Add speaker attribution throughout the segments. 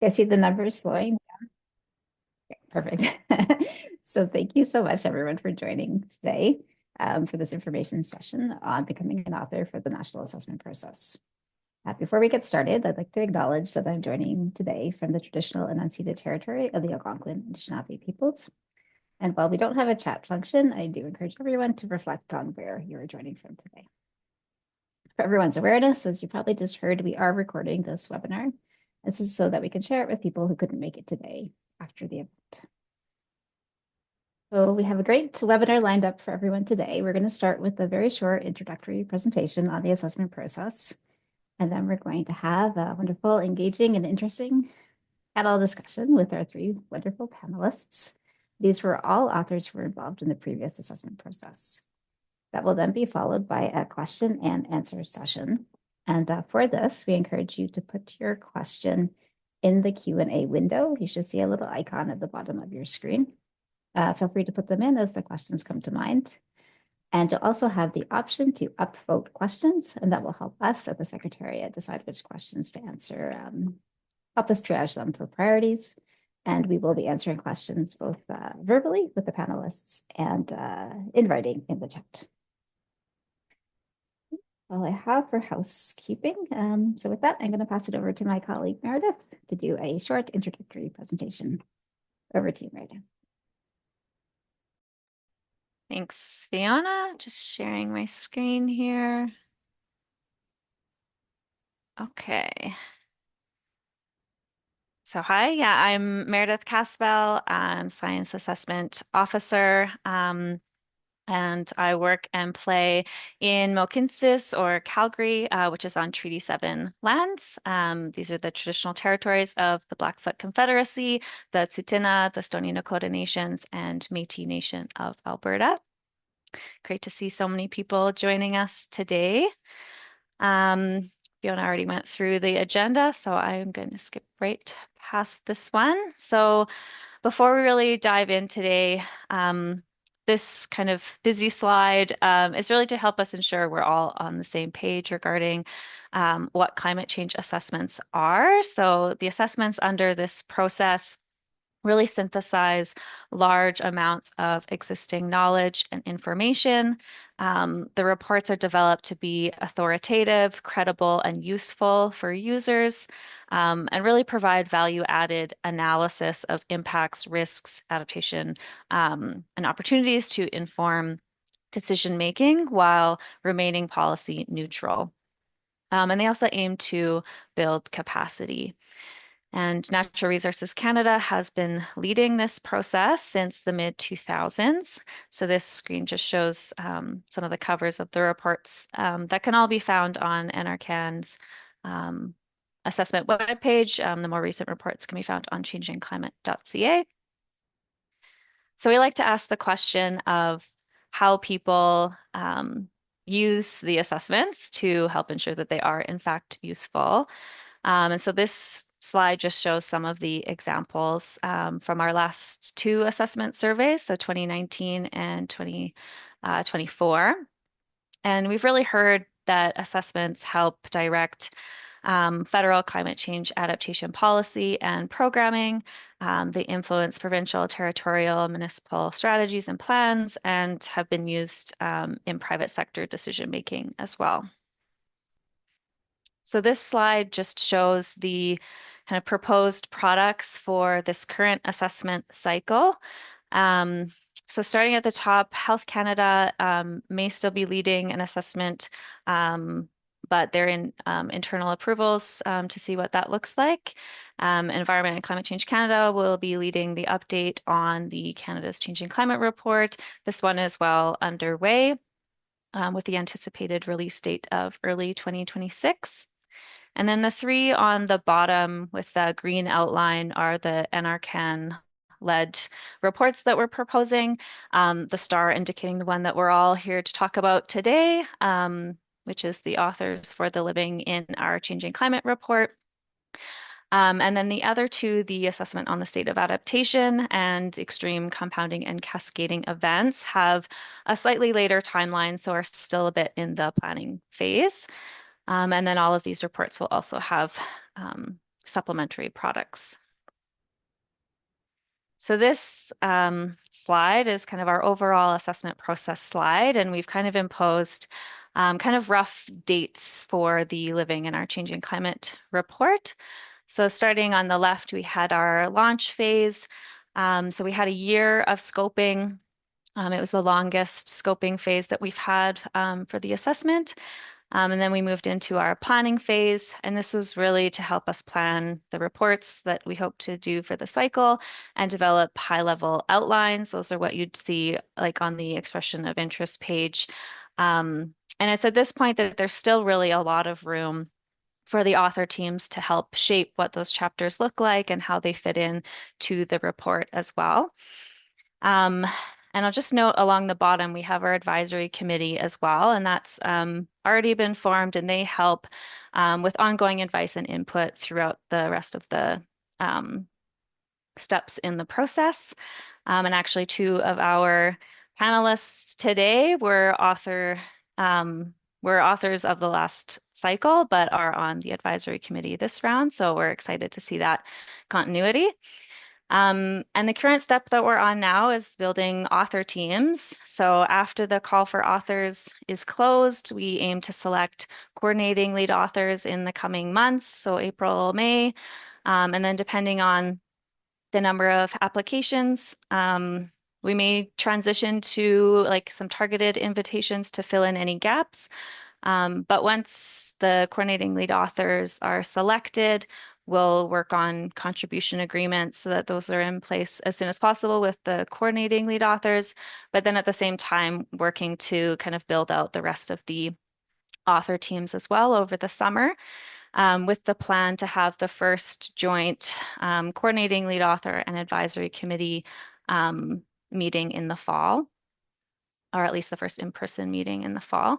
Speaker 1: I see the numbers slowing. Perfect. So thank you so much, everyone, for joining today for this information session on becoming an author for the national assessment process. Before we get started, I'd like to acknowledge that I'm joining today from the traditional and unceded territory of the Algonquin and Anishinaabe peoples. And while we don't have a chat function, I do encourage everyone to reflect on where you're joining from today. For everyone's awareness, as you probably just heard, we are recording this webinar. This is so that we can share it with people who couldn't make it today after the event. So we have a great webinar lined up for everyone today. We're going to start with a very short introductory presentation on the assessment process. And then we're going to have a wonderful, engaging, and interesting panel discussion with our three wonderful panelists. These were all authors who were involved in the previous assessment process. That will then be followed by a question and answer session. And for this, we encourage you to put your question in the Q&A window. You should see a little icon at the bottom of your screen. Feel free to put them in as the questions come to mind. And you'll also have the option to upvote questions, and that will help us at the Secretariat decide which questions to answer, help us triage them for priorities. And we will be answering questions both verbally with the panelists and in writing in the chat. All I have for housekeeping. So with that, I'm going to pass it over to my colleague Meredith to do a short introductory presentation. Over to you, Meredith.
Speaker 2: Thanks, Fiona. Just sharing my screen here. Okay. So hi, yeah, I'm Meredith Caspell. I'm Science Assessment Officer, and I work and play in Mohkinstsis or Calgary, which is on Treaty 7 lands. These are the traditional territories of the Blackfoot Confederacy, the Tsuut'ina, the Stoney Nakoda Nations, and Métis Nation of Alberta. Great to see so many people joining us today. Fiona already went through the agenda, so I'm going to skip right past this one. So before we really dive in today, this kind of busy slide is really to help us ensure we're all on the same page regarding what climate change assessments are. So the assessments under this process really synthesize large amounts of existing knowledge and information. The reports are developed to be authoritative, credible, and useful for users, and really provide value-added analysis of impacts, risks, adaptation, and opportunities to inform decision-making while remaining policy neutral. And they also aim to build capacity. And Natural Resources Canada has been leading this process since the mid 2000s. So this screen just shows some of the covers of the reports that can all be found on NRCan's assessment webpage. The more recent reports can be found on changingclimate.ca. So we like to ask the question of how people use the assessments to help ensure that they are in fact useful. And so this slide just shows some of the examples from our last two assessment surveys, so 2019 and 2024. And we've really heard that assessments help direct federal climate change adaptation policy and programming. They influence provincial, territorial, municipal strategies and plans, and have been used in private sector decision making as well. So this slide just shows the kind of proposed products for this current assessment cycle. So starting at the top, Health Canada may still be leading an assessment, but they're in internal approvals to see what that looks like. Environment and Climate Change Canada will be leading the update on the Canada's Changing Climate Report. This one is well underway with the anticipated release date of early 2026. And then the three on the bottom with the green outline are the NRCan led reports that we're proposing. The star indicating the one that we're all here to talk about today, which is the authors for the Living in Our Changing Climate report. And then the other two, the assessment on the state of adaptation and extreme compounding and cascading events, have a slightly later timeline, so are still a bit in the planning phase. And then all of these reports will also have supplementary products. So this slide is kind of our overall assessment process slide, and we've kind of imposed kind of rough dates for the Living in Our Changing Climate report. So starting on the left, we had our launch phase. So we had a year of scoping. It was the longest scoping phase that we've had for the assessment. And then we moved into our planning phase, and this was really to help us plan the reports that we hope to do for the cycle and develop high-level outlines. Those are what you'd see like on the expression of interest page. And it's at this point that there's still really a lot of room for the author teams to help shape what those chapters look like and how they fit in to the report as well. And I'll just note along the bottom, we have our advisory committee as well, and that's already been formed, and they help with ongoing advice and input throughout the rest of the steps in the process. And actually, two of our panelists today were authors of the last cycle, but are on the advisory committee this round. So we're excited to see that continuity. And the current step that we're on now is building author teams. So after the call for authors is closed, we aim to select coordinating lead authors in the coming months, so April, May. And then depending on the number of applications, we may transition to like some targeted invitations to fill in any gaps. But once the coordinating lead authors are selected, we'll work on contribution agreements so that those are in place as soon as possible with the coordinating lead authors, but then at the same time, working to kind of build out the rest of the author teams as well over the summer, with the plan to have the first joint coordinating lead author and advisory committee meeting in the fall, or at least the first in-person meeting in the fall.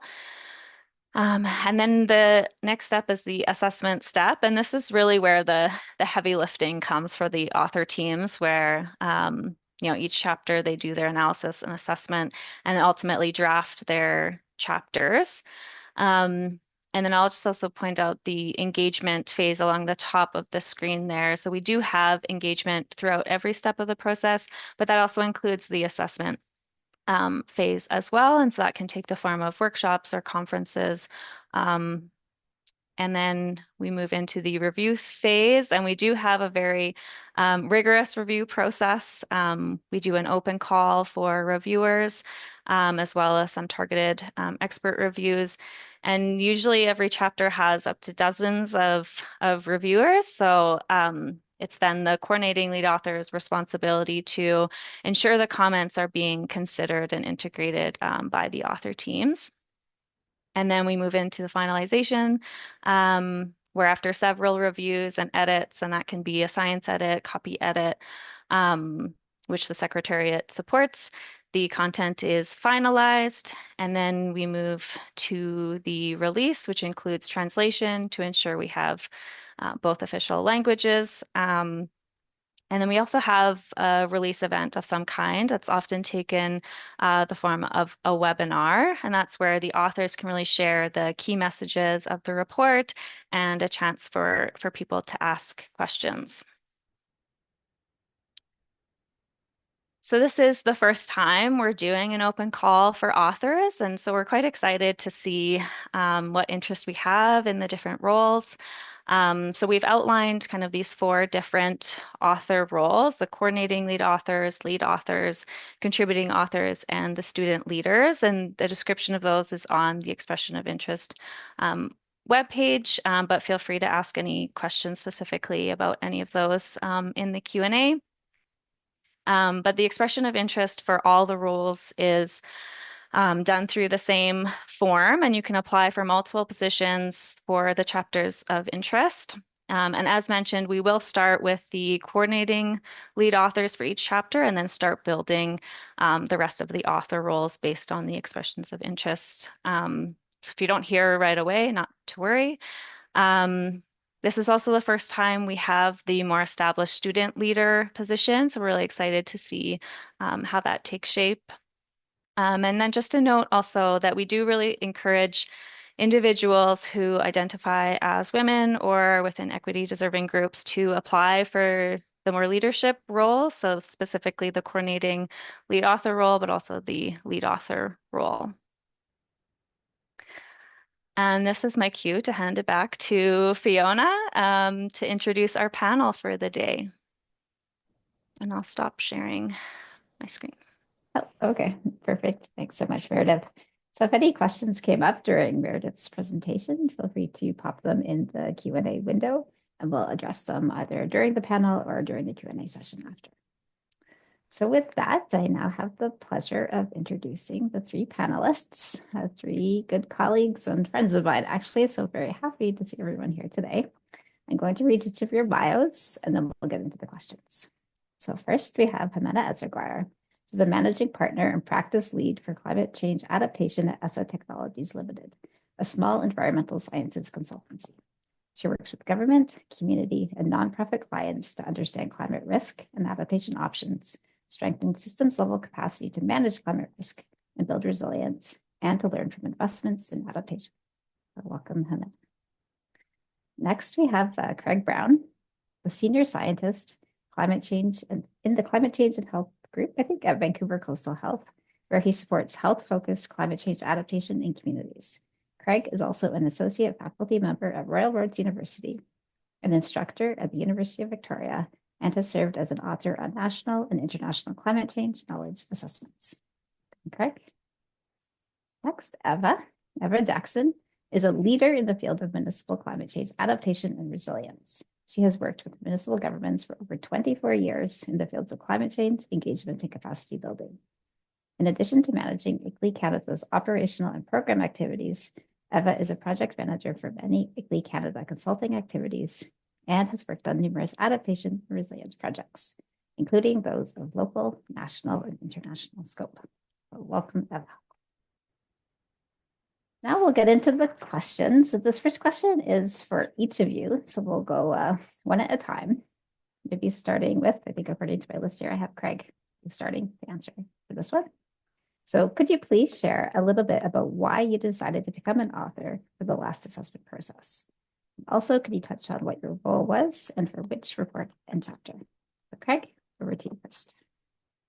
Speaker 2: And then the next step is the assessment step. And this is really where the heavy lifting comes for the author teams, where each chapter they do their analysis and assessment and ultimately draft their chapters. And then I'll just also point out the engagement phase along the top of the screen there. So we do have engagement throughout every step of the process, but that also includes the assessment phase as well. And so that can take the form of workshops or conferences. And then we move into the review phase, and we do have a very rigorous review process. We do an open call for reviewers, as well as some targeted expert reviews. And usually every chapter has up to dozens of reviewers. So it's then the coordinating lead author's responsibility to ensure the comments are being considered and integrated by the author teams. And then we move into the finalization, where after several reviews and edits, and that can be a science edit, copy edit, which the Secretariat supports, the content is finalized. And then we move to the release, which includes translation to ensure we have both official languages. And then we also have a release event of some kind that's often taken the form of a webinar, and that's where the authors can really share the key messages of the report and a chance for people to ask questions. So this is the first time we're doing an open call for authors, and so we're quite excited to see what interest we have in the different roles. So we've outlined kind of these four different author roles: the coordinating lead authors, contributing authors, and the student leaders. And the description of those is on the expression of interest webpage, but feel free to ask any questions specifically about any of those in the Q&A. But the expression of interest for all the roles is done through the same form, and you can apply for multiple positions for the chapters of interest. And as mentioned, we will start with the coordinating lead authors for each chapter and then start building the rest of the author roles based on the expressions of interest. So if you don't hear right away, not to worry. This is also the first time we have the more established student leader position, so we're really excited to see how that takes shape. And then just a note also that we do really encourage individuals who identify as women or within equity deserving groups to apply for the more leadership roles, so specifically the coordinating lead author role, but also the lead author role. And this is my cue to hand it back to Fiona to introduce our panel for the day. And I'll stop sharing my screen.
Speaker 1: Oh, okay, perfect. Thanks so much, Meredith. So if any questions came up during Meredith's presentation, feel free to pop them in the Q&A window, and we'll address them either during the panel or during the Q&A session after. So with that, I now have the pleasure of introducing the three panelists, three good colleagues and friends of mine, actually, so very happy to see everyone here today. I'm going to read each of your bios, and then we'll get into the questions. So first, we have Jimena Ezraguirre. She's a managing partner and practice lead for climate change adaptation at ESSA Technologies Limited, a small environmental sciences consultancy. She works with government, community, and nonprofit clients to understand climate risk and adaptation options, strengthen systems-level capacity to manage climate risk and build resilience, and to learn from investments in adaptation. So welcome, Jimena. Next, we have Craig Brown, the senior scientist, climate change, and in the climate change and health group, I think at Vancouver Coastal Health, where he supports health-focused climate change adaptation in communities. Craig is also an associate faculty member at Royal Roads University, an instructor at the University of Victoria, and has served as an author on national and international climate change knowledge assessments. Craig. Next, Eva Jackson is a leader in the field of municipal climate change adaptation and resilience. She has worked with municipal governments for over 24 years in the fields of climate change, engagement, and capacity building. In addition to managing ICLEI Canada's operational and program activities, Eva is a project manager for many ICLEI Canada consulting activities and has worked on numerous adaptation and resilience projects, including those of local, national, and international scope. So welcome, Eva. Now we'll get into the questions. So this first question is for each of you. So we'll go one at a time. Maybe starting with, I think according to my list here, I have Craig starting to answer for this one. So could you please share a little bit about why you decided to become an author for the last assessment process? Also, could you touch on what your role was and for which report and chapter? So Craig, over to you first.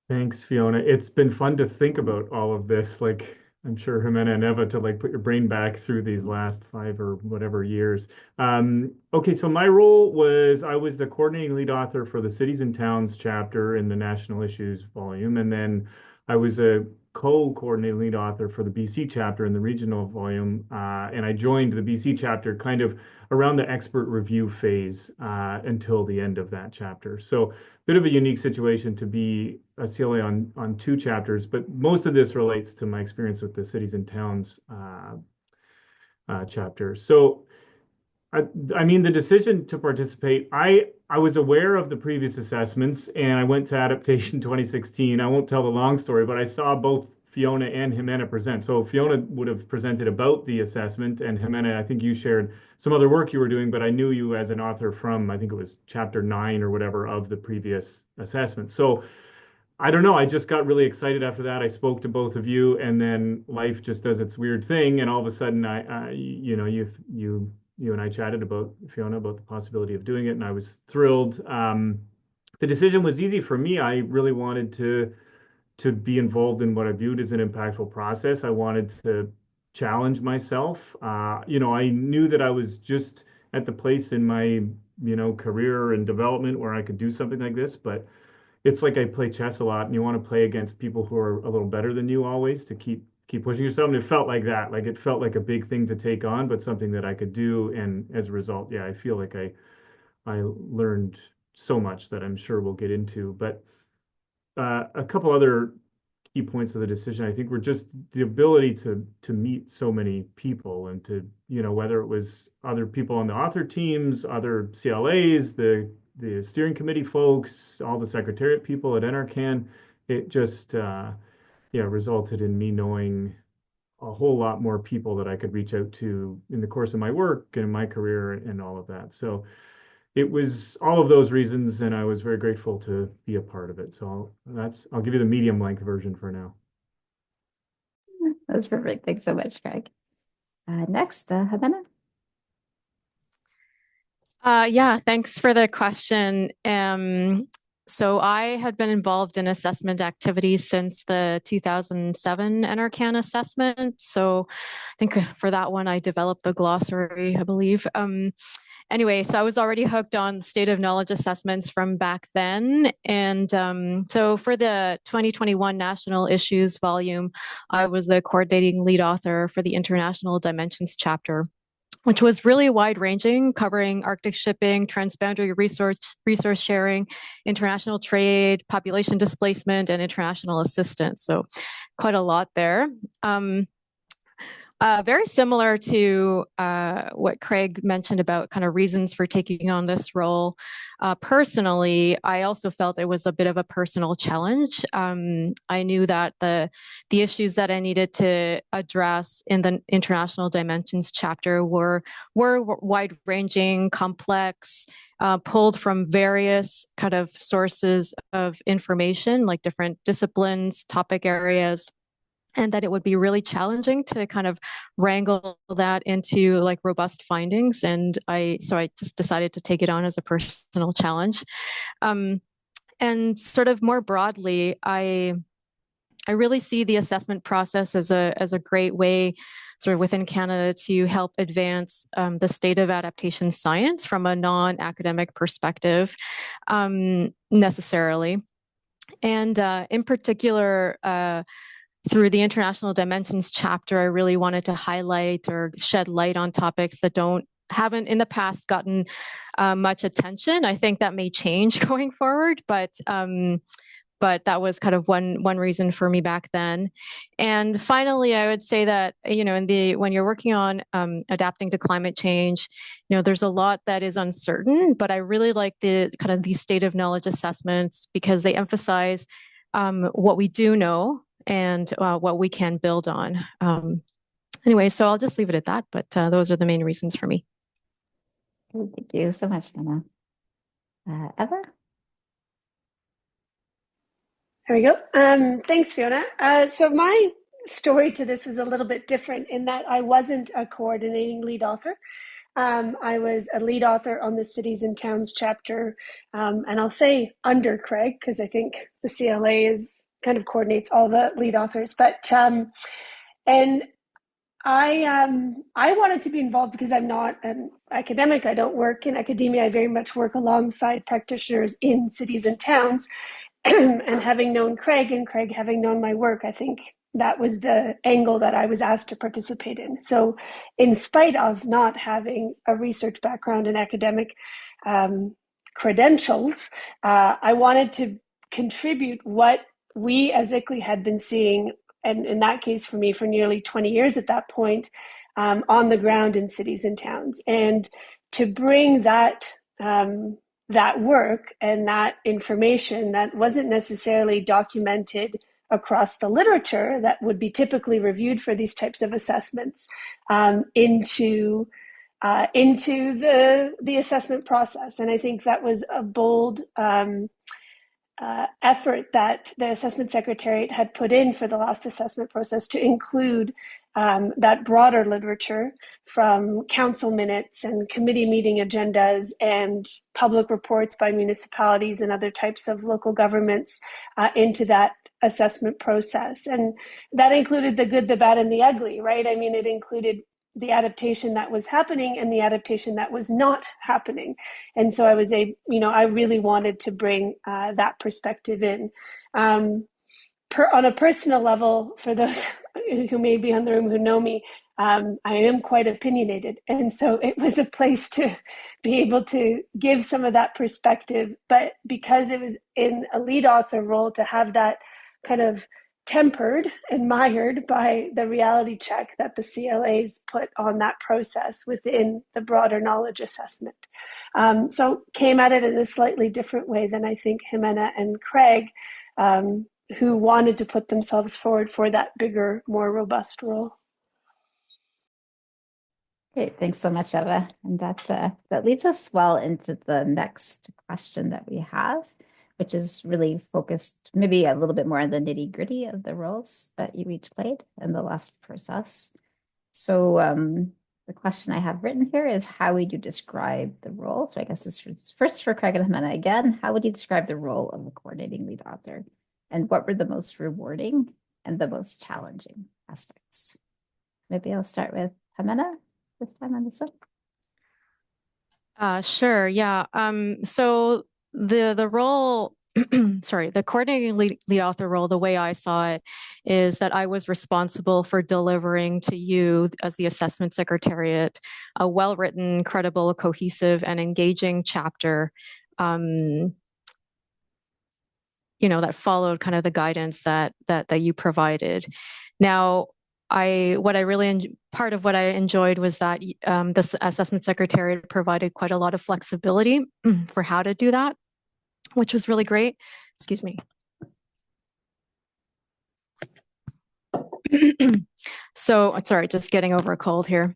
Speaker 3: Thanks, Fiona. It's been fun to think about all of this. Like, I'm sure Jimena and Eva to like put your brain back through these last 5 or whatever years. Okay, so my role was I was the coordinating lead author for the Cities and Towns chapter in the National Issues volume, and then I was a co-coordinating lead author for the BC chapter in the regional volume, and I joined the BC chapter kind of around the expert review phase until the end of that chapter. So bit of a unique situation to be a CLA on 2 chapters, but most of this relates to my experience with the Cities and Towns chapter. So I mean, the decision to participate, I was aware of the previous assessments and I went to Adaptation 2016. I won't tell the long story, but I saw both Fiona and Jimena present. So Fiona would have presented about the assessment, and Jimena, I think you shared some other work you were doing, but I knew you as an author from, I think it was chapter 9 or whatever of the previous assessment. So I don't know. I just got really excited after that. I spoke to both of you, and then life just does its weird thing. And all of a sudden, you and I chatted about Fiona about the possibility of doing it, and I was thrilled. The decision was easy for me. I really wanted to be involved in what I viewed as an impactful process. I wanted to challenge myself. I knew that I was just at the place in my career and development where I could do something like this, but it's like I play chess a lot, and you want to play against people who are a little better than you always to keep pushing yourself. And it felt like that. Like it felt like a big thing to take on, but something that I could do. And as a result, yeah, I feel like I learned so much that I'm sure we'll get into. But a couple other key points of the decision, I think, were just the ability to meet so many people and to, whether it was other people on the author teams, other CLAs, the steering committee folks, all the secretariat people at NRCan, it just resulted in me knowing a whole lot more people that I could reach out to in the course of my work and my career and all of that. So it was all of those reasons, and I was very grateful to be a part of it. So I'll give you the medium length version for now.
Speaker 1: That's perfect. Thanks so much, Craig. Next, Habena.
Speaker 4: Yeah, thanks for the question. So I had been involved in assessment activities since the 2007 NRCan assessment. So I think for that one, I developed the glossary, I believe. Anyway, so I was already hooked on state of knowledge assessments from back then. And so for the 2021 National Issues volume, I was the coordinating lead author for the International Dimensions chapter, which was really wide ranging, covering Arctic shipping, transboundary resource sharing, international trade, population displacement, and international assistance. So quite a lot there. Very similar to what Craig mentioned about kind of reasons for taking on this role. Personally, I also felt it was a bit of a personal challenge. I knew that the issues that I needed to address in the International Dimensions chapter were wide-ranging, complex, pulled from various kind of sources of information, like different disciplines, topic areas, and that it would be really challenging to kind of wrangle that into like robust findings. And I just decided to take it on as a personal challenge. And sort of more broadly, I really see the assessment process as a great way, sort of within Canada, to help advance the state of adaptation science from a non-academic perspective, necessarily. And in particular, through the International Dimensions chapter, I really wanted to highlight or shed light on topics that haven't in the past gotten much attention. I think that may change going forward, but that was kind of one reason for me back then. And finally, I would say that, when you're working on adapting to climate change, there's a lot that is uncertain, but I really like the kind of these state of knowledge assessments because they emphasize what we do know and what we can build on. Anyway, so I'll just leave it at that, but those are the main reasons for me.
Speaker 1: Thank you so much, Mona. Eva?
Speaker 5: There we go. Thanks, Fiona. So my story to this was a little bit different in that I wasn't a coordinating lead author. I was a lead author on the Cities and Towns chapter, and I'll say under Craig, because I think the CLA kind of coordinates all the lead authors. But and I wanted to be involved because I'm not an academic. I don't work in academia. I very much work alongside practitioners in cities and towns. And having known Craig and Craig having known my work, I think that was the angle that I was asked to participate in. So in spite of not having a research background in academic credentials, I wanted to contribute what we as ICLEI had been seeing, and in that case for me, for nearly 20 years at that point, on the ground in cities and towns. And to bring that work and that information that wasn't necessarily documented across the literature that would be typically reviewed for these types of assessments into the assessment process. And I think that was a bold effort that the assessment secretariat had put in for the last assessment process to include that broader literature from council minutes and committee meeting agendas and public reports by municipalities and other types of local governments into that assessment process. And that included the good, the bad, and the ugly, right? I mean, it included the adaptation that was happening and the adaptation that was not happening. And so I really wanted to bring that perspective in. On a personal level, for those who may be in the room who know me, I am quite opinionated. And so it was a place to be able to give some of that perspective. But because it was in a lead author role, to have that kind of tempered and mired by the reality check that the CLAs put on that process within the broader knowledge assessment. So came at it in a slightly different way than I think Jimena and Craig, who wanted to put themselves forward for that bigger, more robust role.
Speaker 1: Great, thanks so much, Eva. And that leads us well into the next question that we have, which is really focused maybe a little bit more on the nitty-gritty of the roles that you each played in the last process. So the question I have written here is, how would you describe the role? So I guess this is first for Craig and Jimena again. How would you describe the role of a coordinating lead author? And what were the most rewarding and the most challenging aspects? Maybe I'll start with Jimena this time on this one.
Speaker 4: Sure. Yeah. So the role, sorry, the coordinating lead author role, the way I saw it is that I was responsible for delivering to you as the assessment secretariat a well-written, credible, cohesive, and engaging chapter. That followed kind of the guidance that you provided. Now, part of what I enjoyed was that this assessment secretariat provided quite a lot of flexibility for how to do that, which was really great. Excuse me. So sorry, just getting over a cold here.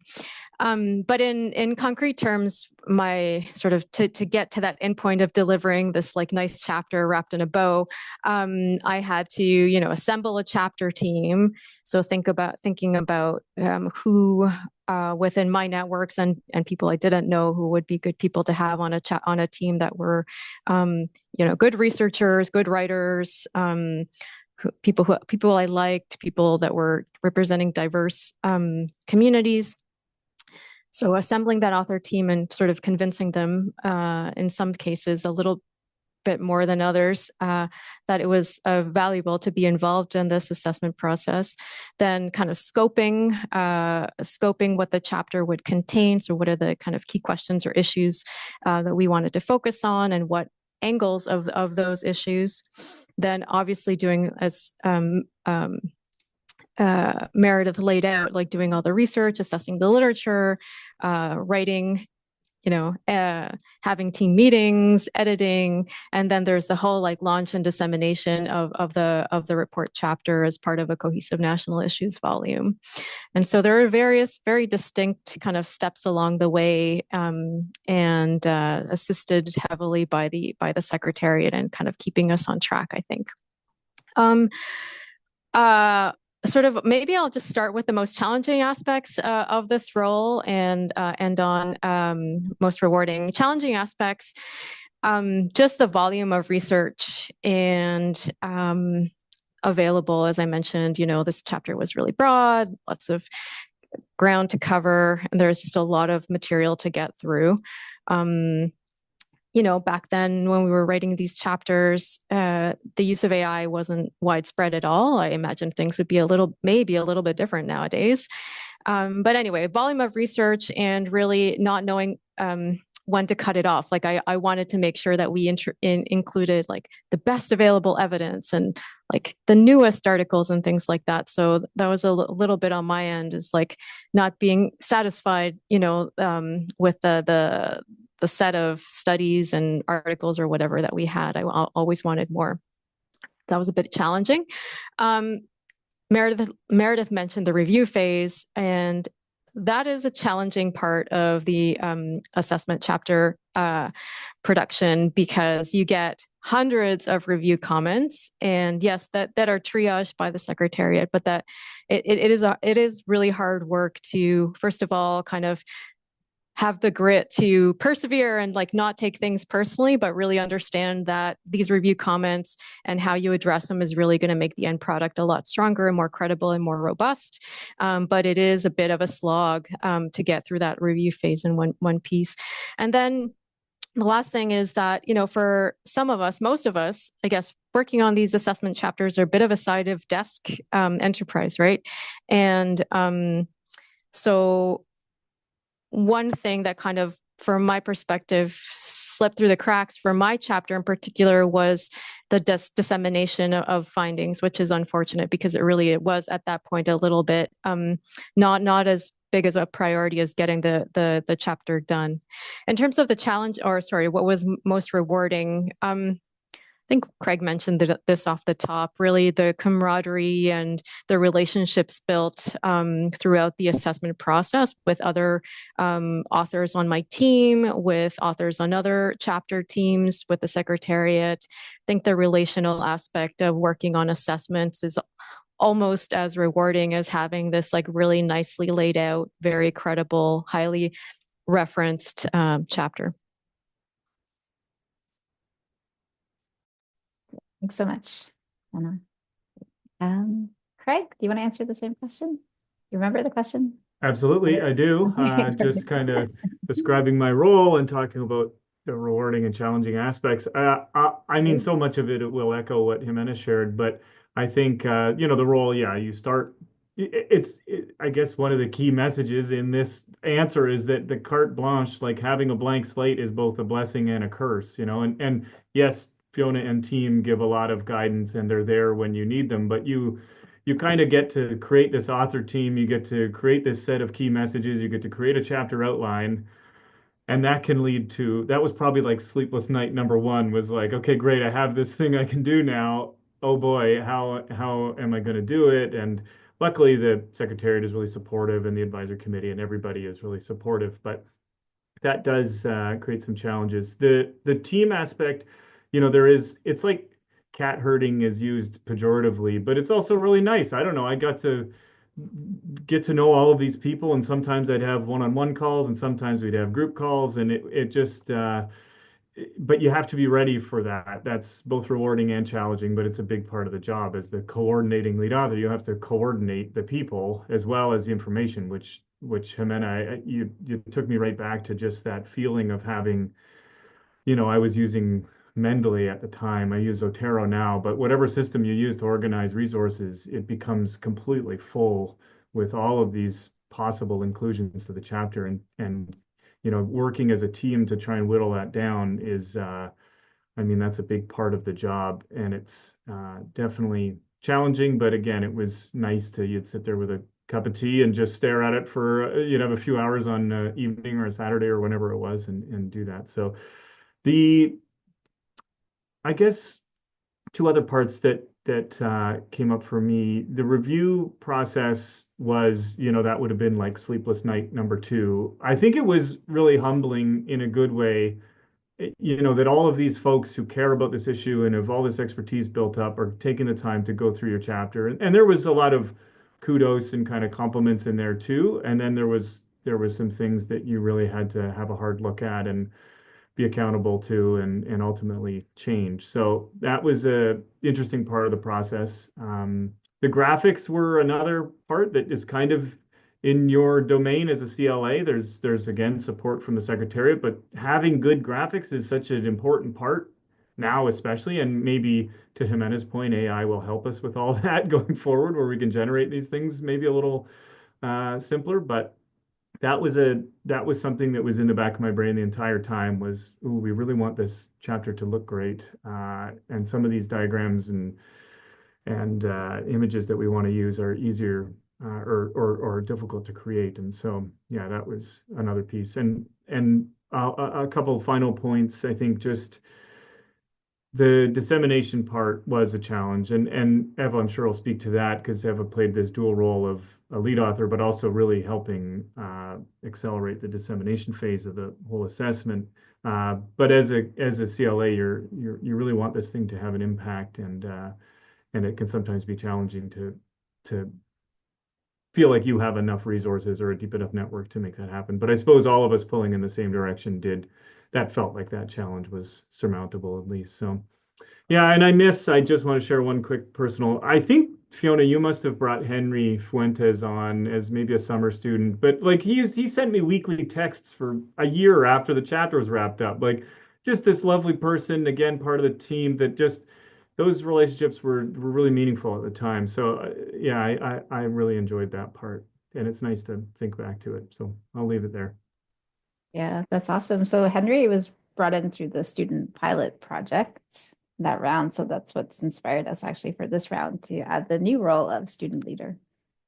Speaker 4: But in concrete terms, my sort of to get to that endpoint of delivering this like nice chapter wrapped in a bow, I had to assemble a chapter team. So thinking about who within my networks and people I didn't know who would be good people to have on a team that were good researchers, good writers. People I liked, people that were representing diverse communities. So assembling that author team and sort of convincing them, in some cases, a little bit more than others, that it was valuable to be involved in this assessment process. Then kind of scoping what the chapter would contain. So what are the kind of key questions or issues that we wanted to focus on, and what angles of those issues. Then obviously doing as Meredith laid out, like doing all the research, assessing the literature, writing, having team meetings, editing, and then there's the whole like launch and dissemination of the report chapter as part of a cohesive national issues volume. And so there are various very distinct kind of steps along the way, and assisted heavily by the secretariat and kind of keeping us on track, I think. Sort of maybe I'll just start with the most challenging aspects of this role and on most rewarding. Challenging aspects, just the volume of research and available. As I mentioned, this chapter was really broad, lots of ground to cover, and there's just a lot of material to get through. Back then when we were writing these chapters, the use of AI wasn't widespread at all. I imagine things would be maybe a little bit different nowadays. But anyway, volume of research and really not knowing when to cut it off. Like I wanted to make sure that we included like the best available evidence and like the newest articles and things like that. So that was a little bit on my end, is like not being satisfied, with the set of studies and articles or whatever that we had. I always wanted more. That was a bit challenging. Meredith mentioned the review phase, and that is a challenging part of the assessment chapter production, because you get hundreds of review comments, and yes, that are triaged by the secretariat, but that it is really hard work to, first of all, kind of have the grit to persevere and like not take things personally, but really understand that these review comments and how you address them is really going to make the end product a lot stronger and more credible and more robust. But it is a bit of a slog to get through that review phase in one piece. And then the last thing is that, for some of us, most of us, I guess, working on these assessment chapters are a bit of a side of desk enterprise, right? And so one thing that kind of, from my perspective, slipped through the cracks for my chapter in particular was the dissemination of findings, which is unfortunate because it was at that point a little bit not as big as a priority as getting the chapter done. In terms of the challenge, or sorry, what was most rewarding, I think Craig mentioned this off the top, really the camaraderie and the relationships built throughout the assessment process with other authors on my team, with authors on other chapter teams, with the secretariat. I think the relational aspect of working on assessments is almost as rewarding as having this like really nicely laid out, very credible, highly referenced chapter.
Speaker 1: Thanks so much, Anna. Craig, do you want to answer the same question? You remember the question?
Speaker 3: Absolutely, I do. Just
Speaker 1: Perfect.
Speaker 3: kind of describing my role and talking about the rewarding and challenging aspects. I mean, so much of it will echo what Jimena shared, but I think the role, yeah, you start. I guess one of the key messages in this answer is that the carte blanche, like having a blank slate, is both a blessing and a curse. And yes, Fiona and team give a lot of guidance and they're there when you need them, but you kind of get to create this author team. You get to create this set of key messages. You get to create a chapter outline. And that can lead to, that was probably like sleepless night number one, was like, okay, great, I have this thing I can do now. Oh boy, how am I going to do it? And luckily the secretariat is really supportive and the advisor committee and everybody is really supportive. But that does create some challenges. The team aspect, it's like cat herding is used pejoratively, but it's also really nice. I don't know. I got to get to know all of these people, and sometimes I'd have one-on-one calls, and sometimes we'd have group calls, and it just. But you have to be ready for that. That's both rewarding and challenging, but it's a big part of the job as the coordinating lead author. You have to coordinate the people as well as the information, which Jimena, you took me right back to just that feeling of having, I was using Mendeley at the time. I use Zotero now, but whatever system you use to organize resources, it becomes completely full with all of these possible inclusions to the chapter. And working as a team to try and whittle that down is, I mean, that's a big part of the job, and it's definitely challenging. But again, it was nice you'd sit there with a cup of tea and just stare at it for, you'd have a few hours on evening or a Saturday or whenever it was and do that. So the, I guess two other parts that came up for me. The review process was, that would have been like sleepless night number two. I think it was really humbling in a good way, that all of these folks who care about this issue and have all this expertise built up are taking the time to go through your chapter. And there was a lot of kudos and kind of compliments in there too. And then there was some things that you really had to have a hard look at and be accountable to and ultimately change. So that was a interesting part of the process. The graphics were another part that is kind of in your domain as a CLA. There's again support from the Secretariat, but having good graphics is such an important part now, especially, and maybe to Jimena's point, AI will help us with all that going forward, where we can generate these things maybe a little simpler. But that was something that was in the back of my brain the entire time was, ooh, we really want this chapter to look great. And some of these diagrams and images that we want to use are easier or difficult to create. And so, yeah, that was another piece. And a couple of final points. I think just the dissemination part was a challenge, and Eva, I'm sure will speak to that because Eva played this dual role of a lead author, but also really helping accelerate the dissemination phase of the whole assessment. But as a CLA, you really want this thing to have an impact, and it can sometimes be challenging to feel like you have enough resources or a deep enough network to make that happen. But I suppose all of us pulling in the same direction that felt like that challenge was surmountable at least. So yeah, and I just want to share one quick personal. I think Fiona, you must have brought Henry Fuentes on as maybe a summer student, but like he sent me weekly texts for a year after the chapter was wrapped up. Like just this lovely person, again, part of the team that just those relationships were really meaningful at the time. So yeah, I really enjoyed that part, and it's nice to think back to it. So I'll leave it there.
Speaker 1: Yeah, that's awesome. So Henry was brought in through the student pilot project that round. So that's what's inspired us actually for this round to add the new role of student leader.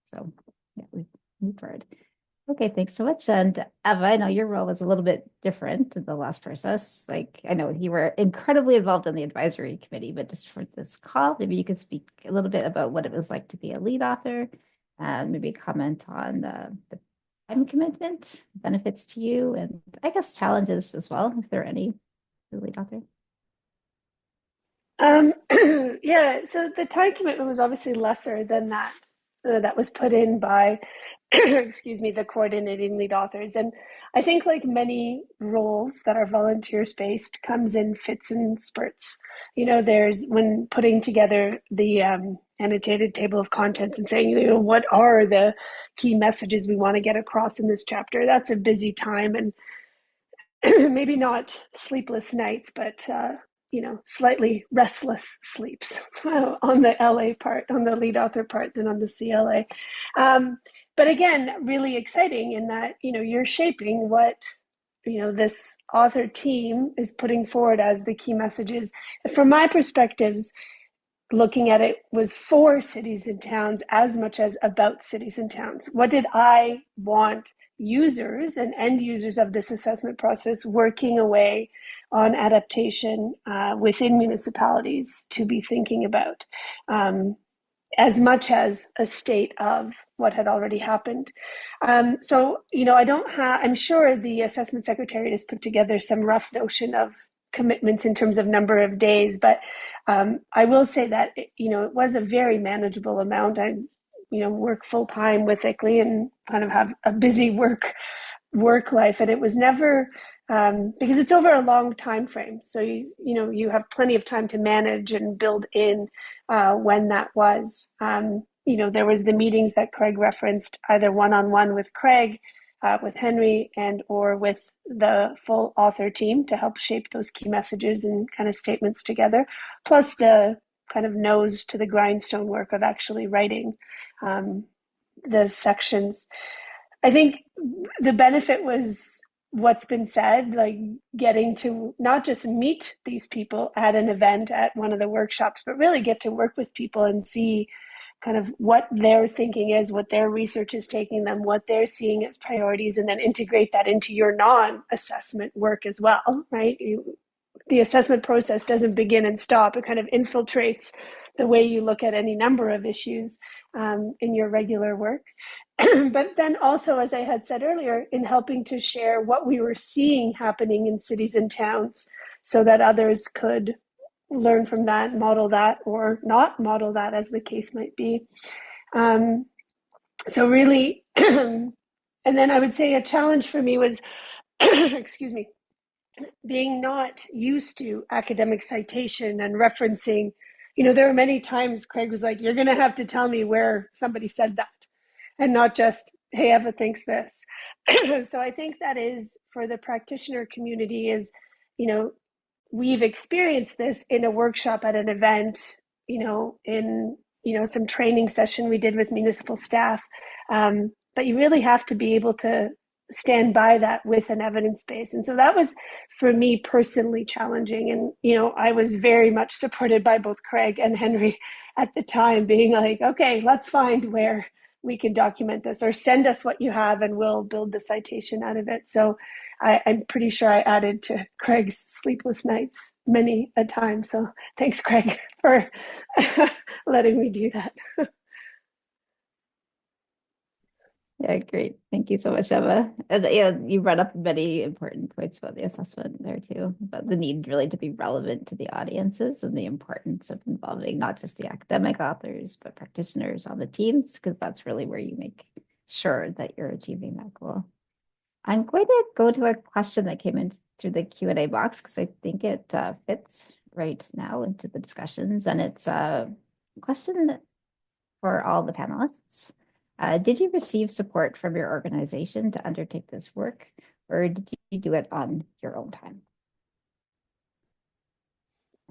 Speaker 1: So yeah, we've moved forward. Okay, thanks so much. And Eva, I know your role was a little bit different in the last process. Like I know you were incredibly involved in the advisory committee, but just for this call, maybe you could speak a little bit about what it was like to be a lead author, and maybe comment on the time commitment, benefits to you, and I guess challenges as well, if there are any, for the lead author.
Speaker 5: Yeah, so the time commitment was obviously lesser than that was put in by, excuse me, the coordinating lead authors. And I think, like many roles that are volunteers based, comes in fits and spurts. There's when putting together the annotated table of contents and saying, what are the key messages we want to get across in this chapter. That's a busy time, and maybe not sleepless nights, but slightly restless sleeps on the LA part, on the lead author part, than on the CLA. But again, really exciting in that you're shaping what this author team is putting forward as the key messages. From my perspectives, looking at it was for cities and towns as much as about cities and towns. What did I want users and end users of this assessment process working away on adaptation within municipalities to be thinking about, as much as a state of what had already happened? So, I'm sure the assessment secretariat has put together some rough notion of commitments in terms of number of days, but I will say that it was a very manageable amount. I work full time with ICLEI and kind of have a busy work life, and it was never because it's over a long time frame. So you have plenty of time to manage and build in when that was. There was the meetings that Craig referenced, either one-on-one with Craig, with Henry, and or with the full author team to help shape those key messages and kind of statements together, plus the kind of nose to the grindstone work of actually writing the sections. I think the benefit was what's been said, like getting to not just meet these people at an event, at one of the workshops, but really get to work with people and see kind of what their thinking is, what their research is taking them, what they're seeing as priorities, and then integrate that into your non-assessment work as well, right? The assessment process doesn't begin and stop. It kind of infiltrates the way you look at any number of issues in your regular work. But then also, as I had said earlier, in helping to share what we were seeing happening in cities and towns so that others could learn from that, model that, or not model that, as the case might be. So really, and then I would say a challenge for me was, excuse me, being not used to academic citation and referencing. There were many times Craig was like, you're going to have to tell me where somebody said that, and not just, hey, Eva thinks this. So I think that is, for the practitioner community, is, we've experienced this in a workshop at an event, in, some training session we did with municipal staff. But you really have to be able to stand by that with an evidence base. And so that was, for me, personally challenging. And, I was very much supported by both Craig and Henry at the time, being like, okay, let's find where we can document this, or send us what you have and we'll build the citation out of it. So I'm pretty sure I added to Craig's sleepless nights many a time. So thanks, Craig, for letting me do that.
Speaker 1: Yeah, great. Thank you so much, Emma. And you brought up many important points about the assessment there too, about the need really to be relevant to the audiences and the importance of involving not just the academic authors, but practitioners on the teams, because that's really where you make sure that you're achieving that goal. I'm going to go to a question that came in through the Q&A box, because I think it fits right now into the discussions. And it's a question for all the panelists. Did you receive support from your organization to undertake this work, or did you do it on your own time?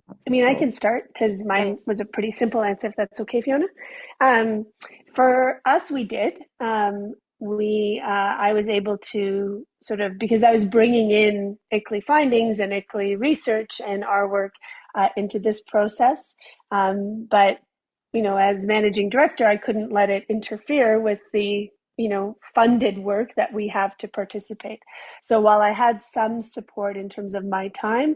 Speaker 5: I can start, because mine was a pretty simple answer, if that's okay, Fiona. For us, we did. I was able to sort of, because I was bringing in ICLEI findings and ICLEI research and our work into this process. But as managing director, I couldn't let it interfere with the, funded work that we have to participate. So while I had some support in terms of my time,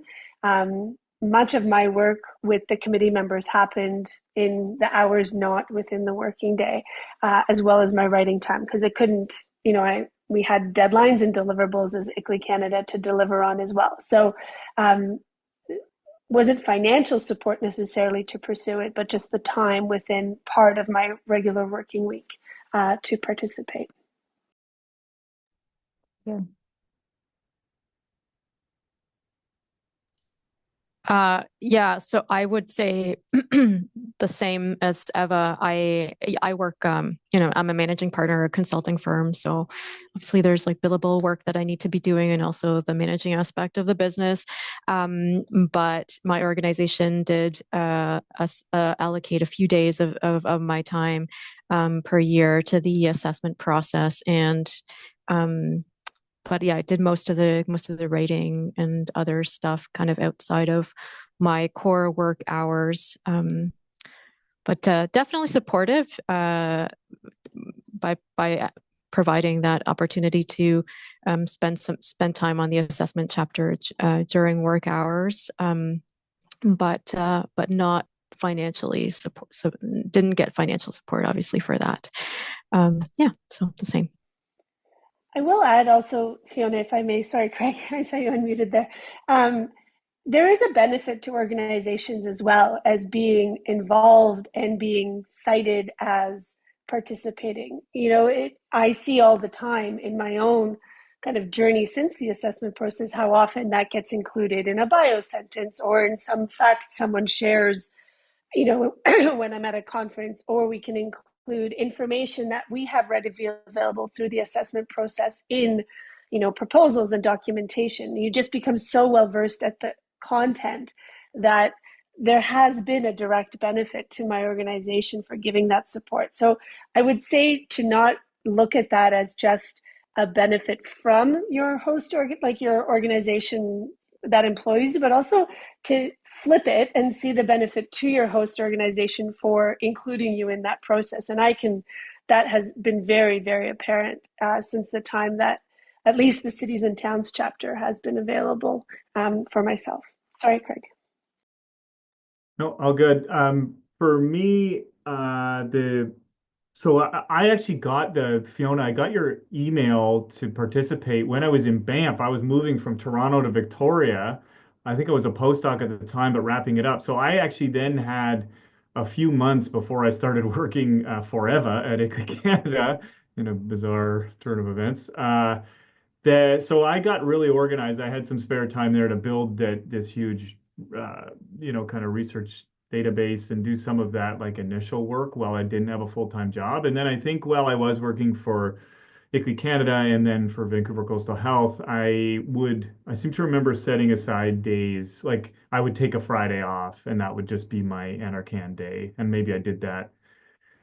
Speaker 5: much of my work with the committee members happened in the hours not within the working day, as well as my writing time, because it couldn't, we had deadlines and deliverables as ICLEI Canada to deliver on as well. So wasn't financial support necessarily to pursue it, but just the time within part of my regular working week to participate.
Speaker 1: Yeah.
Speaker 4: Yeah, so I would say the same as Eva. I work, I'm a managing partner at a consulting firm. So obviously there's like billable work that I need to be doing and also the managing aspect of the business. But my organization did allocate a few days of my time per year to the assessment process. And but yeah, I did most of the writing and other stuff kind of outside of my core work hours. But definitely supportive by providing that opportunity to spend time on the assessment chapter during work hours, but not financially support. So didn't get financial support obviously for that. Yeah, so the same.
Speaker 5: I will add also, Fiona, if I may, sorry, Craig, I saw you unmuted there. There is a benefit to organizations as well as being involved and being cited as participating. I see all the time in my own kind of journey since the assessment process how often that gets included in a bio sentence or in some fact someone shares, when I'm at a conference, or we can include information that we have readily available through the assessment process in, proposals and documentation. You just become so well versed at the content that there has been a direct benefit to my organization for giving that support. So I would say to not look at that as just a benefit from your host or like your organization that employs you, but also to flip it and see the benefit to your host organization for including you in that process. And that has been very, very apparent since the time that at least the Cities and Towns chapter has been available for myself. Sorry, Craig.
Speaker 3: No, all good. For me, so I actually got Fiona, I got your email to participate when I was in Banff. I was moving from Toronto to Victoria. I think I was a postdoc at the time, but wrapping it up. So I actually then had a few months before I started working for Eva at ICLA Canada in a bizarre turn of events. So I got really organized. I had some spare time there to build this huge, kind of research database and do some of that like initial work while I didn't have a full-time job. And then I think while I was working for ICLEI Canada and then for Vancouver Coastal Health, I seem to remember setting aside days, like I would take a Friday off and that would just be my Anarcan day. And maybe I did that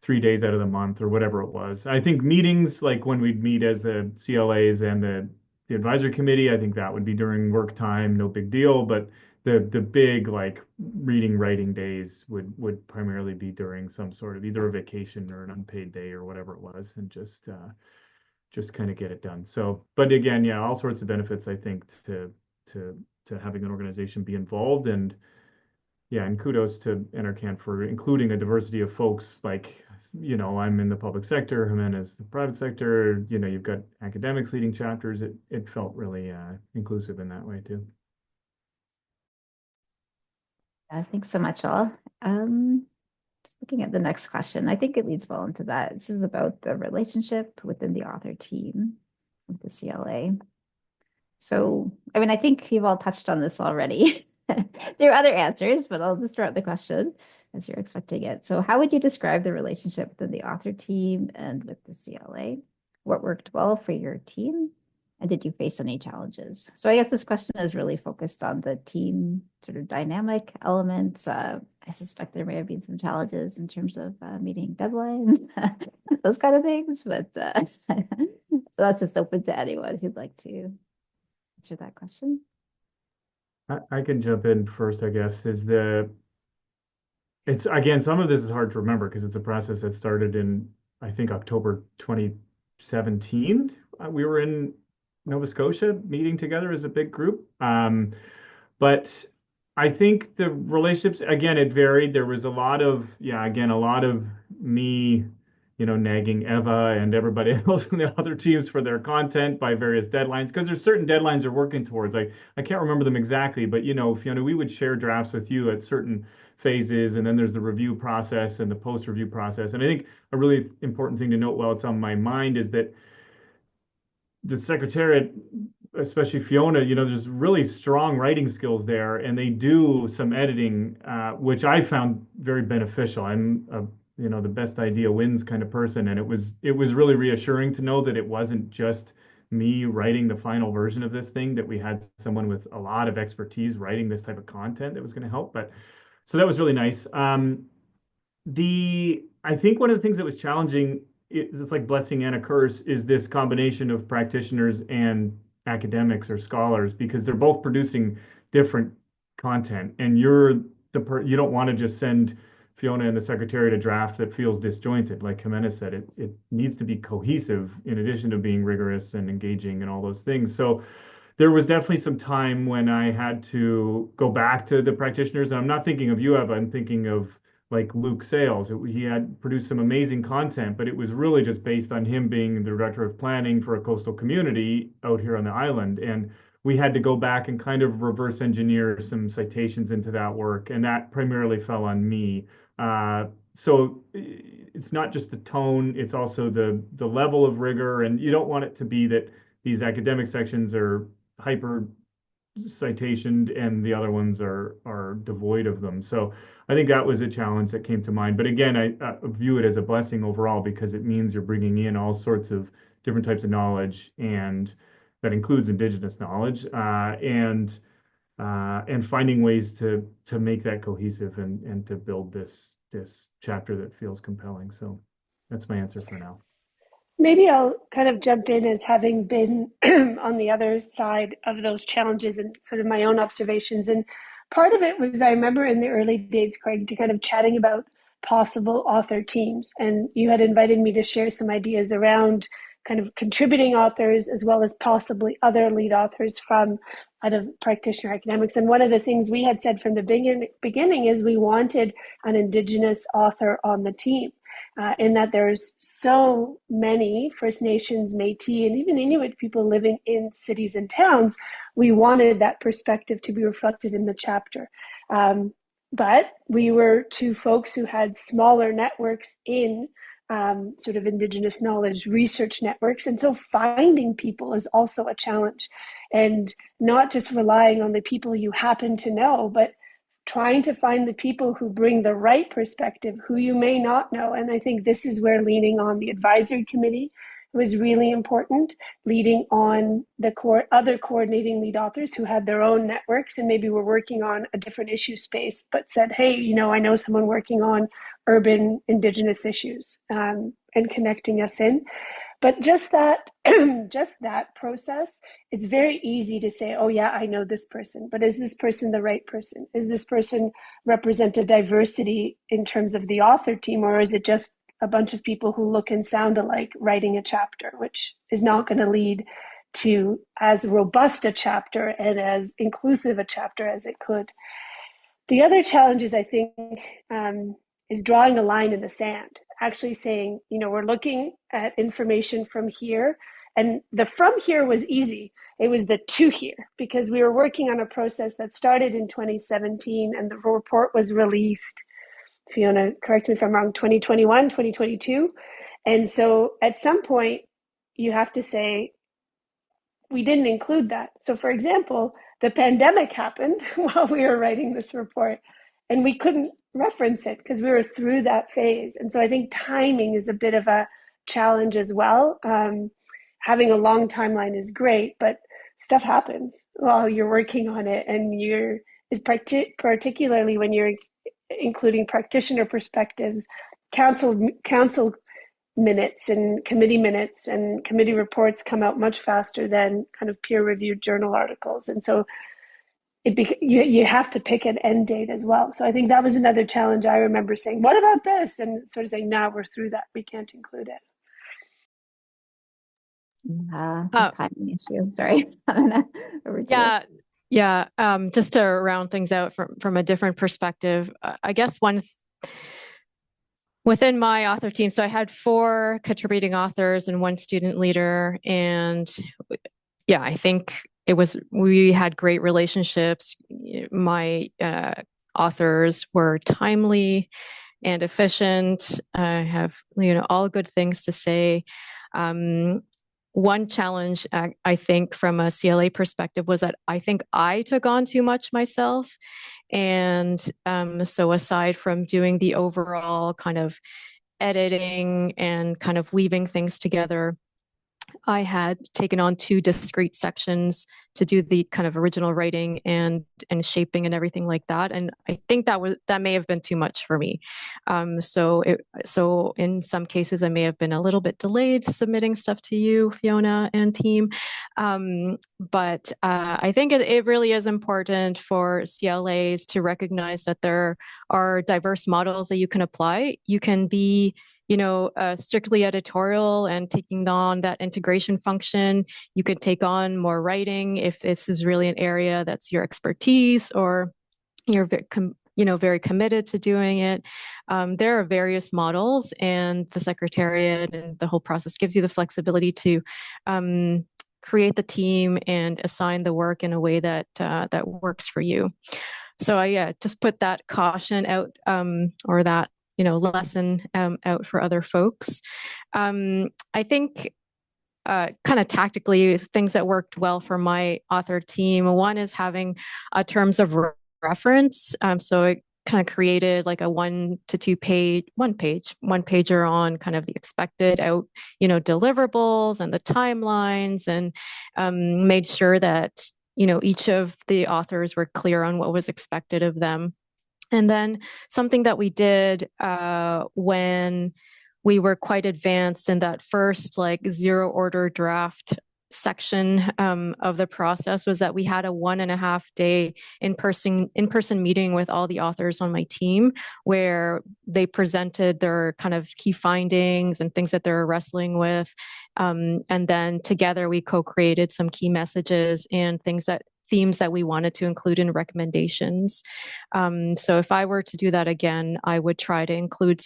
Speaker 3: 3 days out of the month or whatever it was. I think meetings like when we'd meet as the CLAs and the advisory committee, I think that would be during work time, no big deal. But the big like reading, writing days would primarily be during some sort of either a vacation or an unpaid day or whatever it was, and just kind of get it done. So, but again, yeah, all sorts of benefits I think to having an organization be involved. And yeah, and kudos to NRCan for including a diversity of folks like, I'm in the public sector, Jimena's the private sector, you've got academics leading chapters. It felt really inclusive in that way too.
Speaker 1: Thanks so much, all. Just looking at the next question, I think it leads well into that. This is about the relationship within the author team with the CLA. So, I think you've all touched on this already. There are other answers, but I'll just throw out the question as you're expecting it. So how would you describe the relationship within the author team and with the CLA? What worked well for your team? And did you face any challenges? So I guess this question is really focused on the team sort of dynamic elements. I suspect there may have been some challenges in terms of meeting deadlines, those kind of things. But so that's just open to anyone who'd like to answer that question.
Speaker 3: I can jump in first, I guess, it's again, some of this is hard to remember because it's a process that started in, I think, October 2017. We were in Nova Scotia meeting together as a big group. But I think the relationships, again, it varied. There was a lot of me nagging Eva and everybody else in the other teams for their content by various deadlines, because there's certain deadlines they're working towards. I can't remember them exactly, but Fiona, we would share drafts with you at certain phases, and then there's the review process and the post-review process. And I think a really important thing to note while it's on my mind is that the secretariat, especially Fiona, there's really strong writing skills there, and they do some editing, which I found very beneficial. I'm the best idea wins kind of person, and it was really reassuring to know that it wasn't just me writing the final version of this thing, that we had someone with a lot of expertise writing this type of content that was going to help. But so that was really nice. I think one of the things that was challenging, it's like blessing and a curse, is this combination of practitioners and academics or scholars, because they're both producing different content, and you don't want to just send Fiona and the secretariat a draft that feels disjointed. Like Jimena said, it needs to be cohesive in addition to being rigorous and engaging and all those things. So there was definitely some time when I had to go back to the practitioners. And I'm not thinking of you, Eva, I'm thinking of like Luke Sales. He had produced some amazing content, but it was really just based on him being the director of planning for a coastal community out here on the island. And we had to go back and kind of reverse engineer some citations into that work. And that primarily fell on me. So it's not just the tone, it's also the level of rigor. And you don't want it to be that these academic sections are hyper citationed and the other ones are devoid of them. So I think that was a challenge that came to mind. But again, I view it as a blessing overall, because it means you're bringing in all sorts of different types of knowledge, and that includes Indigenous knowledge, and finding ways to make that cohesive and to build this chapter that feels compelling. So that's my answer for now.
Speaker 5: Maybe I'll kind of jump in as having been on the other side of those challenges and sort of my own observations. And part of it was, I remember in the early days, Craig, to kind of chatting about possible author teams. And you had invited me to share some ideas around kind of contributing authors, as well as possibly other lead authors from out of practitioner academics. And one of the things we had said from the beginning is we wanted an Indigenous author on the team. In that there's so many First Nations, Métis, and even Inuit people living in cities and towns, we wanted that perspective to be reflected in the chapter. But we were two folks who had smaller networks in sort of Indigenous knowledge research networks. And so finding people is also a challenge. And not just relying on the people you happen to know, but trying to find the people who bring the right perspective, who you may not know. And I think this is where leaning on the advisory committee was really important, leading on the other coordinating lead authors who had their own networks and maybe were working on a different issue space, but said, hey, I know someone working on urban Indigenous issues, and connecting us in. But just that process, it's very easy to say, oh yeah, I know this person, but is this person the right person? Is this person represent a diversity in terms of the author team, or is it just a bunch of people who look and sound alike writing a chapter, which is not going to lead to as robust a chapter and as inclusive a chapter as it could. The other challenges, I think, is drawing a line in the sand, actually saying, we're looking at information from here. And the from here was easy. It was the to here, because we were working on a process that started in 2017 and the report was released, Fiona, correct me if I'm wrong, 2021, 2022. And so at some point you have to say, we didn't include that. So for example, the pandemic happened while we were writing this report and we couldn't reference it because we were through that phase. And so I think timing is a bit of a challenge as well. Having a long timeline is great, but stuff happens while you're working on it, and particularly when you're including practitioner perspectives, council minutes and committee reports come out much faster than kind of peer-reviewed journal articles, and so you have to pick an end date as well. So I think that was another challenge. I remember saying, what about this? And sort of saying, now we're through that. We can't include it.
Speaker 1: Timing issue. Sorry. Over to you.
Speaker 4: Yeah. Just to round things out from a different perspective, I guess Within my author team, so I had 4 contributing authors and 1 student leader. And yeah, I think we had great relationships. My authors were timely and efficient. I have, all good things to say. One challenge, I think, from a CLA perspective was that I think I took on too much myself. And so aside from doing the overall kind of editing and kind of weaving things together, I had taken on 2 discrete sections to do the kind of original writing and shaping and everything like that. And I think that may have been too much for me. So in some cases, I may have been a little bit delayed submitting stuff to you, Fiona and team. But I think it really is important for CLAs to recognize that there are diverse models that you can apply. You can be strictly editorial and taking on that integration function. You could take on more writing if this is really an area that's your expertise, or you're very committed to doing it. There are various models, and the Secretariat and the whole process gives you the flexibility to create the team and assign the work in a way that works for you. So I just put that caution out, or that lesson out for other folks. I think kind of tactically, things that worked well for my author team. One is having terms of reference. So it kind of created like a 1 to 2 page, one pager on kind of the expected deliverables and the timelines, and made sure that each of the authors were clear on what was expected of them. And then something that we did when we were quite advanced in that first like 0 order draft section of the process was that we had a 1.5 day in-person meeting with all the authors on my team, where they presented their kind of key findings and things that they're wrestling with. And then together we co-created some key messages and themes that we wanted to include in recommendations. So if I were to do that again, I would try to include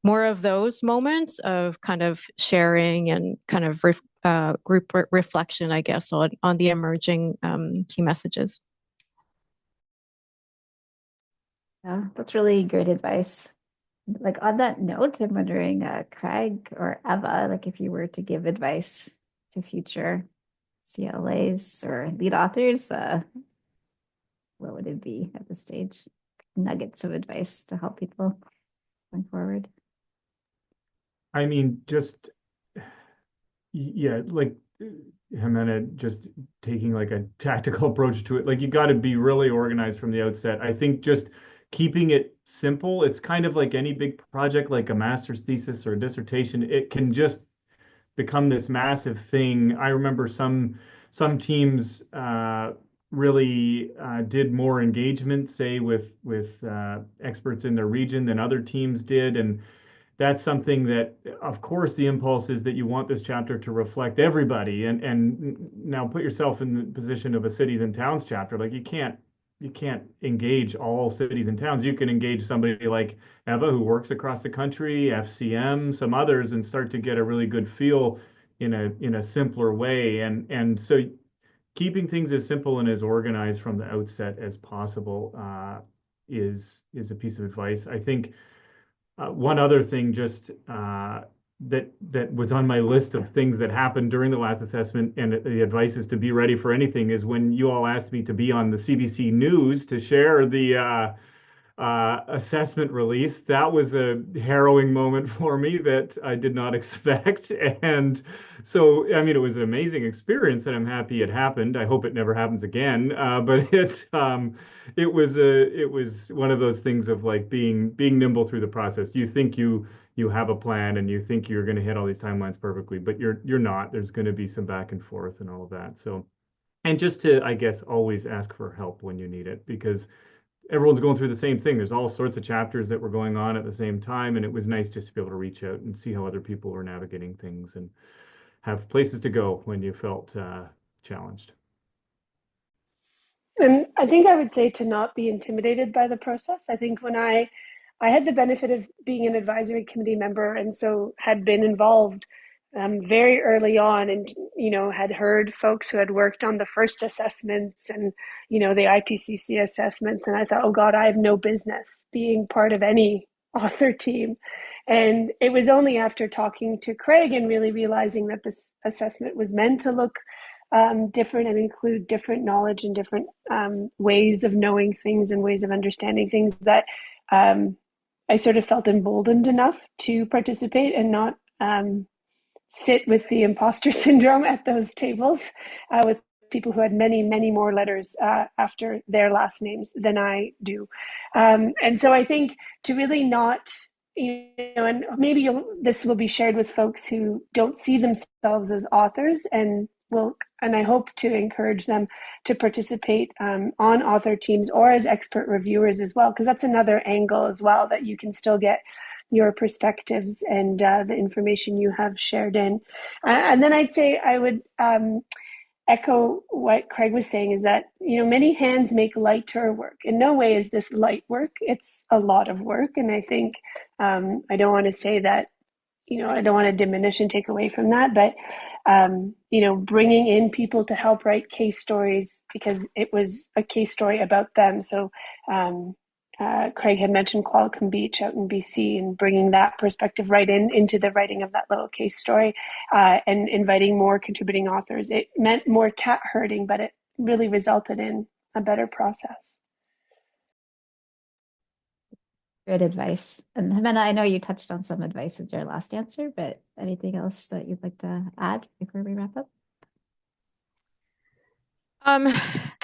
Speaker 4: more of those moments of kind of sharing and kind of group reflection, I guess, on the emerging key messages.
Speaker 1: Yeah, that's really great advice. Like on that note, I'm wondering, Craig or Eva, like if you were to give advice to future CLAs or lead authors, what would it be at this stage? Nuggets of advice to help people going forward.
Speaker 3: I mean, just yeah, like Jimena, just taking like a tactical approach to it. Like you got to be really organized from the outset. I think just keeping it simple. It's kind of like any big project, like a master's thesis or a dissertation. It can just become this massive thing. I remember some teams really did more engagement, say with experts in their region than other teams did, and that's something that, of course, the impulse is that you want this chapter to reflect everybody. And now put yourself in the position of a cities and towns chapter. Like you can't engage all cities and towns. You can engage somebody like Eva who works across the country, FCM, some others, and start to get a really good feel in a simpler way. And so keeping things as simple and as organized from the outset as possible is a piece of advice. I think one other thing, just that was on my list of things that happened during the last assessment, and the advice is to be ready for anything, is when you all asked me to be on the CBC News to share the assessment release. That was a harrowing moment for me that I did not expect. And so, I mean, it was an amazing experience, and I'm happy it happened. I hope it never happens again. But it was one of those things of like being nimble through the process. You think you have a plan and you think you're going to hit all these timelines perfectly, but you're not. There's going to be some back and forth and all of that. So, and just to, I guess, always ask for help when you need it, because everyone's going through the same thing. There's all sorts of chapters that were going on at the same time, and it was nice just to be able to reach out and see how other people were navigating things and have places to go when you felt challenged.
Speaker 5: And I think I would say to not be intimidated by the process. I think when I I had the benefit of being an advisory committee member, and so had been involved very early on, and had heard folks who had worked on the first assessments and the IPCC assessments, and I thought, oh God, I have no business being part of any author team. And it was only after talking to Craig and really realizing that this assessment was meant to look different and include different knowledge and different ways of knowing things and ways of understanding things, that I sort of felt emboldened enough to participate and not sit with the imposter syndrome at those tables with people who had many, many more letters after their last names than I do. And so I think to really not, and maybe this will be shared with folks who don't see themselves as authors, and I hope to encourage them to participate on author teams or as expert reviewers as well, because that's another angle as well that you can still get your perspectives and the information you have shared in. And then I'd say I would echo what Craig was saying, is that, many hands make lighter work. In no way is this light work. It's a lot of work. And I think I don't want to say that, I don't want to diminish and take away from that, but, bringing in people to help write case stories, because it was a case story about them. So Craig had mentioned Qualicum Beach out in BC, and bringing that perspective right into the writing of that little case story, and inviting more contributing authors. It meant more cat herding, but it really resulted in a better process.
Speaker 1: Good advice. And Jimena, I know you touched on some advice as your last answer, but anything else that you'd like to add before we wrap up?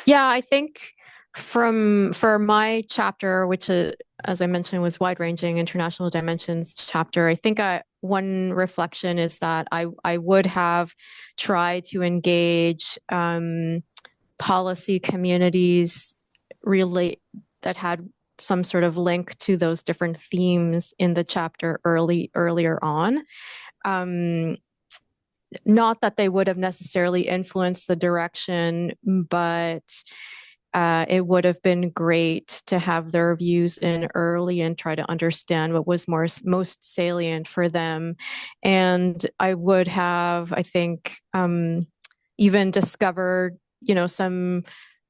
Speaker 4: Yeah, I think for my chapter, which as I mentioned, was wide-ranging international dimensions chapter, I think one reflection is that I would have tried to engage policy communities really that had some sort of link to those different themes in the chapter earlier on. Not that they would have necessarily influenced the direction, but it would have been great to have their views in early and try to understand what was most salient for them. And I would have, I think, even discovered, some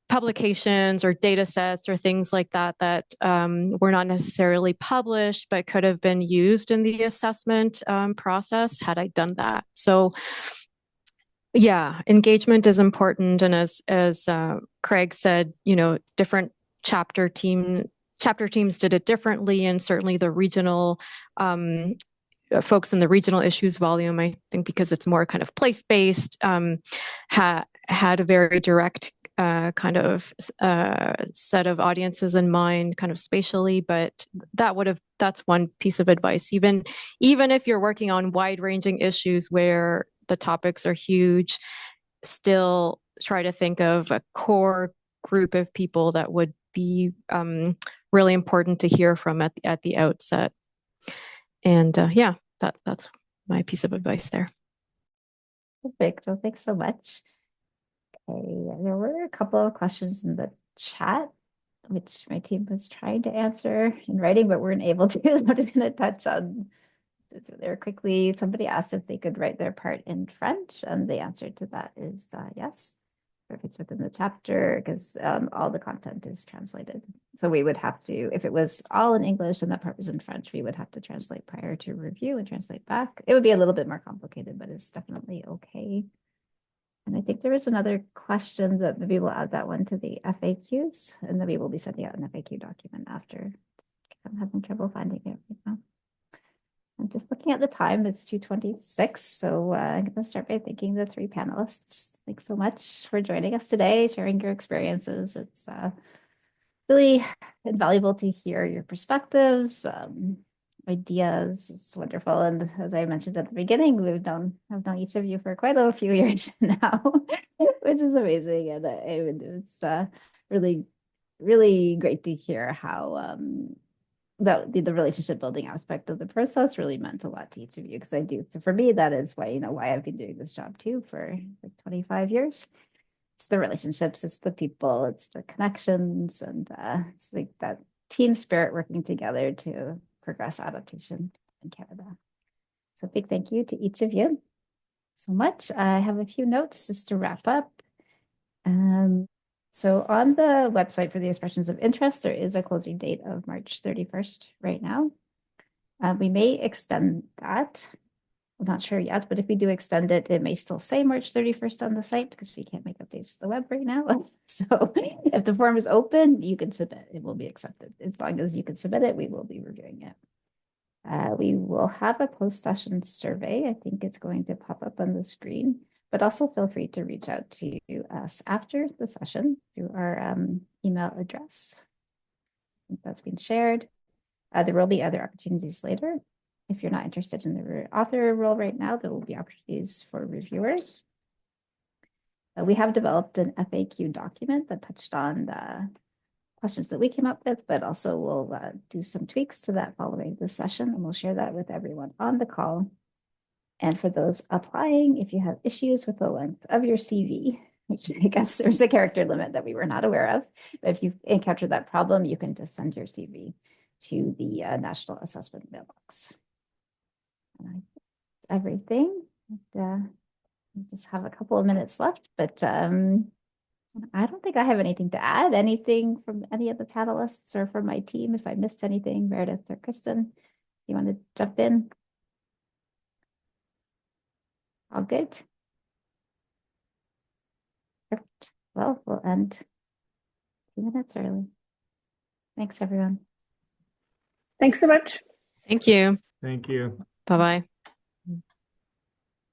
Speaker 4: publications or data sets or things like that were not necessarily published, but could have been used in the assessment process had I done that. So yeah, engagement is important. And as Craig said, different chapter teams did it differently. And certainly the regional folks in the regional issues volume, I think because it's more kind of place-based, had a very direct kind of set of audiences in mind, kind of spatially, but that's one piece of advice. Even if you're working on wide-ranging issues where the topics are huge, still try to think of a core group of people that would be really important to hear from at the outset. And yeah, that's my piece of advice there.
Speaker 1: Perfect. Well, thanks so much. Okay, there were a couple of questions in the chat, which my team was trying to answer in writing, but weren't able to. So I'm just going to touch on there quickly. Somebody asked if they could write their part in French, and the answer to that is yes, if it's within the chapter, because all the content is translated. So we would have to, if it was all in English and that part was in French, we would have to translate prior to review and translate back. It would be a little bit more complicated, but it's definitely okay. And I think there was another question that maybe we'll add that one to the FAQs, and then we will be sending out an FAQ document after. I'm having trouble finding it right now. I'm just looking at the time, it's 2:26. So I'm going to start by thanking the three panelists. Thanks so much for joining us today, sharing your experiences. It's really invaluable to hear your perspectives, ideas. It's wonderful. And as I mentioned at the beginning, have known each of you for quite a few years now, which is amazing. And it's really, really great to hear how the relationship building aspect of the process really meant a lot to each of you, because I do. So for me, that is why I've been doing this job too for like 25 years. It's the relationships, it's the people, it's the connections, and it's like that team spirit working together to progress adaptation in Canada. So big thank you to each of you so much. I have a few notes just to wrap up. So on the website for the expressions of interest, there is a closing date of March 31st right now. We may extend that. I'm not sure yet, but if we do extend it, it may still say March 31st on the site because we can't make updates to the web right now. So if the form is open, you can submit. It will be accepted. As long as you can submit it, we will be reviewing it. We will have a post-session survey. I think it's going to pop up on the screen, but also feel free to reach out to us after the session through our email address. I think that's been shared. There will be other opportunities later. If you're not interested in the author role right now, there will be opportunities for reviewers. We have developed an FAQ document that touched on the questions that we came up with, but also we'll do some tweaks to that following this session, and we'll share that with everyone on the call. And for those applying, if you have issues with the length of your CV, which I guess there's a character limit that we were not aware of, but if you've encountered that problem, you can just send your CV to the National Assessment mailbox. And that's everything. And, we just have a couple of minutes left, but I don't think I have anything to add. Anything from any of the panelists or from my team? If I missed anything, Meredith or Kristen, you want to jump in? All good? Perfect. Well, we'll end 2 minutes early. Thanks, everyone.
Speaker 5: Thanks so much.
Speaker 4: Thank you.
Speaker 3: Thank you.
Speaker 4: Bye-bye.